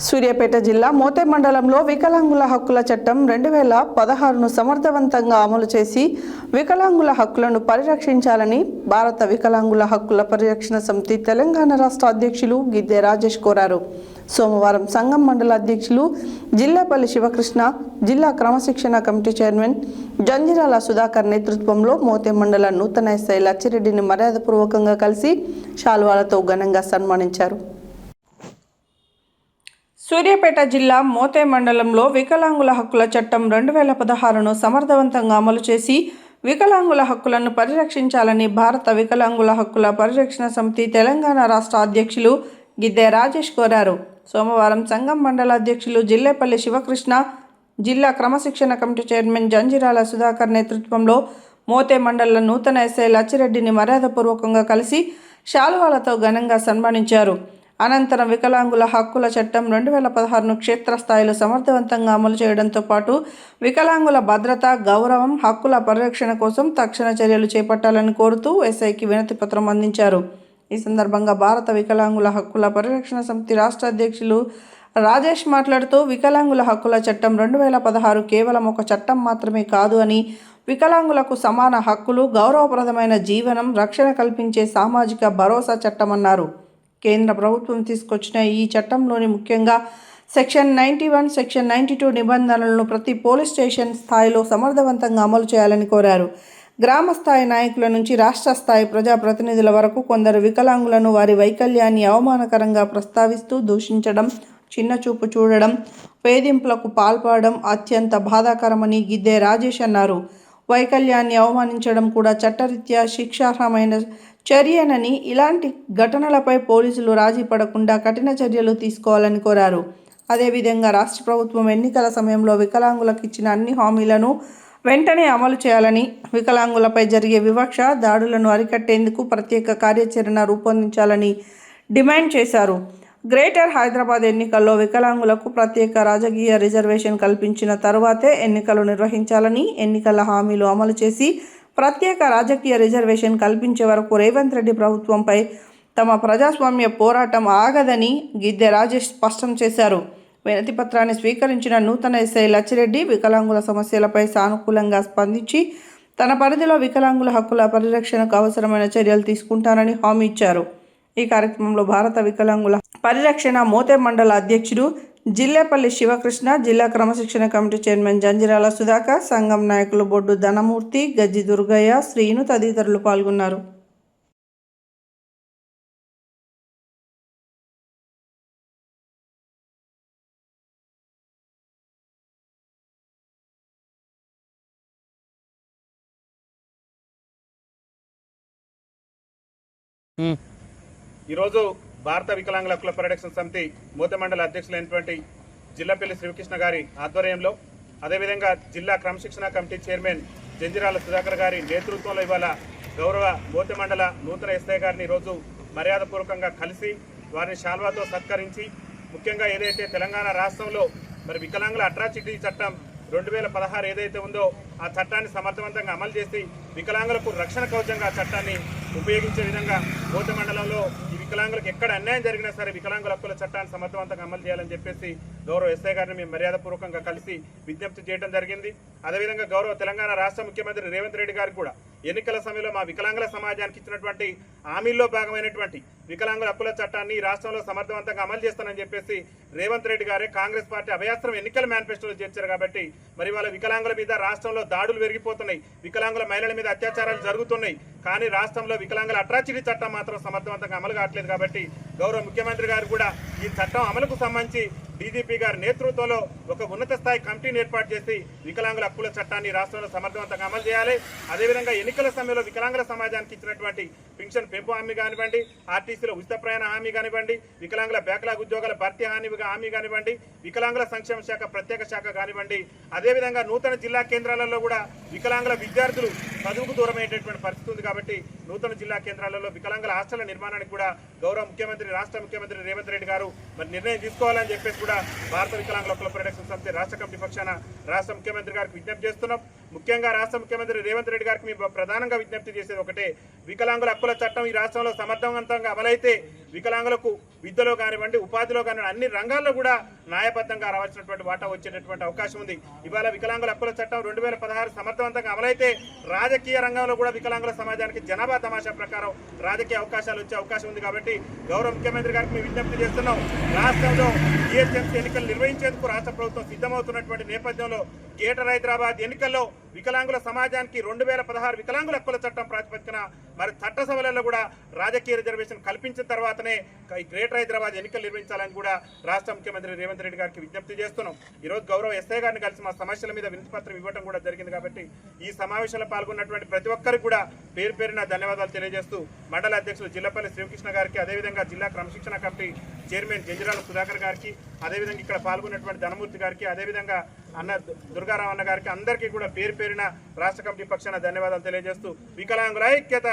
సూర్యాపేట జిల్లా మోతే మండలంలో వికలాంగుల హక్కుల చట్టం 2016ను సమర్థవంతంగా అమలు చేసి వికలాంగుల హక్కులను పరిరక్షించాలని భారత వికలాంగుల హక్కుల పరిరక్షణ సమితి తెలంగాణ రాష్ట్ర అధ్యక్షులు గిద్దె రాజేష్ కోరారు. సోమవారం సంఘం మండల అధ్యక్షులు జిల్లాపల్లి శివకృష్ణ, జిల్లా క్రమశిక్షణ కమిటీ చైర్మన్ జంజిరాల సుధాకర్ నేతృత్వంలో మోతే మండల నూతన ఎస్ఐ లచ్చిరెడ్డిని మర్యాదపూర్వకంగా కలిసి శాల్వాలతో ఘనంగా సన్మానించారు. సూర్యాపేట జిల్లా మోతే మండలంలో వికలాంగుల హక్కుల చట్టం 2016ను సమర్థవంతంగా అమలు చేసి వికలాంగుల హక్కులను పరిరక్షించాలని భారత వికలాంగుల హక్కుల పరిరక్షణ సమితి తెలంగాణ రాష్ట్ర అధ్యక్షులు గిద్దె రాజేష్ కోరారు. సోమవారం సంఘం మండల అధ్యక్షులు జిల్లాపల్లి శివకృష్ణ, జిల్లా క్రమశిక్షణ కమిటీ చైర్మన్ జంజిరాల సుధాకర్ నేతృత్వంలో మోతే మండల నూతన ఎస్ఐ లచ్చిరెడ్డిని మర్యాదపూర్వకంగా కలిసి శాలువాలతో ఘనంగా సన్మానించారు. అనంతరం వికలాంగుల హక్కుల చట్టం 2016ను క్షేత్రస్థాయిలో సమర్థవంతంగా అమలు చేయడంతో పాటు వికలాంగుల భద్రత, గౌరవం, హక్కుల పరిరక్షణ కోసం తక్షణ చర్యలు చేపట్టాలని కోరుతూ ఎస్ఐకి వినతి పత్రం అందించారు. ఈ సందర్భంగా భారత వికలాంగుల హక్కుల పరిరక్షణ సమితి రాష్ట్ర అధ్యక్షులు రాజేష్ మాట్లాడుతూ వికలాంగుల హక్కుల చట్టం 2016 కేవలం ఒక చట్టం మాత్రమే కాదు అని, వికలాంగులకు సమాన హక్కులు, గౌరవప్రదమైన జీవనం, రక్షణ కల్పించే సామాజిక భరోసా చట్టమన్నారు. కేంద్ర ప్రభుత్వం తీసుకొచ్చిన ఈ చట్టంలోని ముఖ్యంగా సెక్షన్ 91, సెక్షన్ 92 నిబంధనలను ప్రతి పోలీస్ స్టేషన్ స్థాయిలో సమర్థవంతంగా అమలు చేయాలని కోరారు. గ్రామ స్థాయి నాయకుల నుంచి రాష్ట్ర స్థాయి ప్రజాప్రతినిధుల వరకు కొందరు వికలాంగులను వారి వైకల్యాన్ని అవమానకరంగా ప్రస్తావిస్తూ దూషించడం, చిన్నచూపు చూడడం, వేధింపులకు పాల్పడడం అత్యంత బాధాకరమని గిద్దె రాజేష్ అన్నారు. వైకల్యాన్ని అవమానించడం కూడా చట్టరీత్యా శిక్షార్హమైన చర్యనని, ఇలాంటి ఘటనలపై పోలీసులు రాజీ పడకుండా కఠిన చర్యలు తీసుకోవాలని కోరారు. అదేవిధంగా రాష్ట్ర ప్రభుత్వం ఎన్నికల సమయంలో వికలాంగులకు ఇచ్చిన అన్ని హామీలను వెంటనే అమలు చేయాలని, వికలాంగులపై జరిగే వివక్ష, దాడులను అరికట్టేందుకు ప్రత్యేక కార్యాచరణ రూపొందించాలని డిమాండ్ చేశారు. గ్రేటర్ హైదరాబాద్ ఎన్నికల్లో వికలాంగులకు ప్రత్యేక రాజకీయ రిజర్వేషన్ కల్పించిన తరువాతే ఎన్నికలు నిర్వహించాలని, ఎన్నికల హామీలు అమలు చేసి ప్రత్యేక రాజకీయ రిజర్వేషన్ కల్పించే వరకు రేవంత్ రెడ్డి ప్రభుత్వంపై తమ ప్రజాస్వామ్య పోరాటం ఆగదని గిద్దె రాజేష్ స్పష్టం చేశారు. వినతి పత్రాన్ని స్వీకరించిన నూతన ఎస్ఐ లచ్చిరెడ్డి వికలాంగుల సమస్యలపై సానుకూలంగా స్పందించి తన పరిధిలో వికలాంగుల హక్కుల పరిరక్షణకు అవసరమైన చర్యలు తీసుకుంటానని హామీ ఇచ్చారు. ఈ కార్యక్రమంలో భారత వికలాంగుల పరిరక్షణ మోతే మండల అధ్యక్షుడు జిల్లాపల్లి శివకృష్ణ, జిల్లా క్రమశిక్షణ కమిటీ చైర్మన్ జంజిరాల సుధాకర్, సంఘం నాయకులు బొడ్డు ధనమూర్తి, గజ్జి దుర్గయ్య, శ్రీను తదితరులు పాల్గొన్నారు. ఈరోజు భారత వికలాంగుల హక్కుల పరిరక్షణ సమితి మోతే మండల అధ్యక్షులైనటువంటి జిల్లాపల్లి శ్రీకృష్ణ గారి ఆధ్వర్యంలో, అదేవిధంగా జిల్లా క్రమశిక్షణ కమిటీ చైర్మన్ జంజిరాల సుధాకర్ గారి నేతృత్వంలో ఇవాళ గౌరవ మోతే మండల నూతన ఎస్ఐ గారిని ఈరోజు మర్యాదపూర్వకంగా కలిసి వారిని శాల్వాతో సత్కరించి, ముఖ్యంగా ఏదైతే తెలంగాణ రాష్ట్రంలో మరి వికలాంగుల అట్రాసిటీ చట్టం 2016 ఏదైతే ఉందో ఆ చట్టాన్ని సమర్థవంతంగా అమలు చేసి వికలాంగులకు రక్షణ కవచంగా ఆ చట్టాన్ని ఉపయోగించే విధంగా మోతే మండలంలో ఈ వికలాంగులకు ఎక్కడ అన్యాయం జరిగినా సరే వికలాంగుల హక్కుల చట్టాన్ని సమర్థవంతంగా అమలు చేయాలని చెప్పేసి గౌరవ ఎస్ఐ గారిని మేము మర్యాదపూర్వకంగా కలిసి విజ్ఞప్తి చేయడం జరిగింది. అదేవిధంగా గౌరవ తెలంగాణ రాష్ట్ర ముఖ్యమంత్రి రేవంత్ రెడ్డి గారికి కూడా ఎన్నికల సమయంలో మా వికలాంగుల సమాజానికి ఇచ్చినటువంటి హామీల్లో భాగమైనటువంటి వికలాంగుల హక్కుల చట్టాన్ని రాష్ట్రంలో సమర్థవంతంగా అమలు చేస్తానని చెప్పేసి రేవంత్ రెడ్డి గారే కాంగ్రెస్ పార్టీ అభయాస్త్రం ఎన్నికల మేనిఫెస్టోలో చేర్చారు. కాబట్టి మరి వాళ్ళ వికలాంగుల మీద రాష్ట్రంలో దాడులు పెరిగిపోతున్నాయి, వికలాంగుల మహిళల మీద అత్యాచారాలు జరుగుతున్నాయి. కానీ రాష్ట్రంలో వికలాంగుల అట్రాసిటీ చట్టం మాత్రం సమర్థవంతంగా అమలు కావట్లేదు. కాబట్టి గౌరవ ముఖ్యమంత్రి గారు కూడా ఈ చట్టం అమలుకు సంబంధించి డీజీపీ గారి నేతృత్వంలో ఒక ఉన్నత స్థాయి కమిటీని ఏర్పాటు చేసి వికలాంగుల హక్కుల చట్టాన్ని రాష్ట్రంలో సమర్థవంతంగా అమలు చేయాలి. అదేవిధంగా ఎన్నికల సమయంలో వికలాంగుల సమాజానికి ఇచ్చినటువంటి పెన్షన్ పెంపు హామీ కానివ్వండి, ఆర్టీసీలో ఉచిత ప్రయాణ హామీ కానివ్వండి, వికలాంగుల బ్యాక్లాగ్ ఉద్యోగాల భర్తీ హామీ కానివ్వండి, వికలాంగుల సంక్షేమ శాఖ ప్రత్యేక శాఖ కానివ్వండి, అదేవిధంగా నూతన జిల్లా కేంద్రాలలో కూడా వికలాంగుల విద్యార్థులు చదువుకు దూరమయ్యేటటువంటి పరిస్థితి ఉంది. కాబట్టి నూతన జిల్లా కేంద్రాలలో వికలాంగుల హాస్టళ్ల నిర్మాణానికి కూడా గౌరవ ముఖ్యమంత్రి, రాష్ట్ర ముఖ్యమంత్రి రేవంత్ రెడ్డి గారు మరి నిర్ణయం తీసుకోవాలని చెప్పేసి కూడా భారత వికలాంగుల హక్కుల పరిరక్షణ సమితి రాష్ట్ర కమిటీ పక్షాన రాష్ట్ర ముఖ్యమంత్రి గారికి విజ్ఞప్తి చేస్తున్నాం. ముఖ్యంగా రాష్ట్ర ముఖ్యమంత్రి రేవంత్ రెడ్డి గారికి మేము ప్రధానంగా విజ్ఞప్తి చేసేది ఒకటే, వికలాంగుల హక్కుల చట్టం ఈ రాష్ట్రంలో సమర్థవంతంగా అమలైతే వికలాంగులకు విద్యలో కానివ్వండి, ఉపాధిలో కానివ్వండి, అన్ని రంగాల్లో కూడా న్యాయబద్ధంగా రావాల్సినటువంటి వాటా వచ్చేటటువంటి అవకాశం ఉంది. ఇవాళ వికలాంగుల హక్కుల చట్టం 2016 సమర్థవంతంగా అమలైతే రాజకీయ రంగంలో కూడా వికలాంగుల సమాజానికి జనాభా తమాషా ప్రకారం రాజకీయ అవకాశాలు వచ్చే అవకాశం ఉంది. కాబట్టి గౌరవ ముఖ్యమంత్రి గారికి మేము విజ్ఞప్తి చేస్తున్నాం, రాష్ట్రంలో జిహెచ్ఎంసీ ఎన్నికలు నిర్వహించేందుకు రాష్ట్ర ప్రభుత్వం సిద్ధమవుతున్నటువంటి నేపథ్యంలో గ్రేటర్ హైదరాబాద్ ఎన్నికల్లో వికలాంగుల సమాజానికి 2016 వికలాంగుల హక్కుల చట్టం ప్రాతిపదికన మరి చట్టసభలలో కూడా రాజకీయ రిజర్వేషన్ కల్పించిన తర్వాతనే ఈ గ్రేటర్ హైదరాబాద్ ఎన్నికలు నిర్వహించాలని కూడా రాష్ట్ర ముఖ్యమంత్రి రేవంత్ రెడ్డి గారికి విజ్ఞప్తి చేస్తున్నాం. ఈరోజు గౌరవ ఎస్ఐ గారిని కలిసి మా సమస్యల మీద వినతిపత్రం ఇవ్వడం కూడా జరిగింది. కాబట్టి ఈ సమావేశంలో పాల్గొన్నటువంటి ప్రతి ఒక్కరికి కూడా పేరు పేరున ధన్యవాదాలు తెలియజేస్తూ మండల అధ్యక్షులు జిల్లపల్లి శ్రీకృష్ణ గారికి, అదేవిధంగా జిల్లా క్రమశిక్షణ కమిటీ చైర్మన్ జంజిరాల సుధాకర్ గారికి, అదేవిధంగా ఇక్కడ పాల్గొన్నటువంటి ధనమూర్తి గారికి, అదేవిధంగా అన్న దుర్గారావు అన్న గారికి అందరికీ కూడా పేరు పేరున రాష్ట్ర కమిటీ పక్షాన ధన్యవాదాలు తెలియజేస్తూ వికలాంగుల ఐక్యత.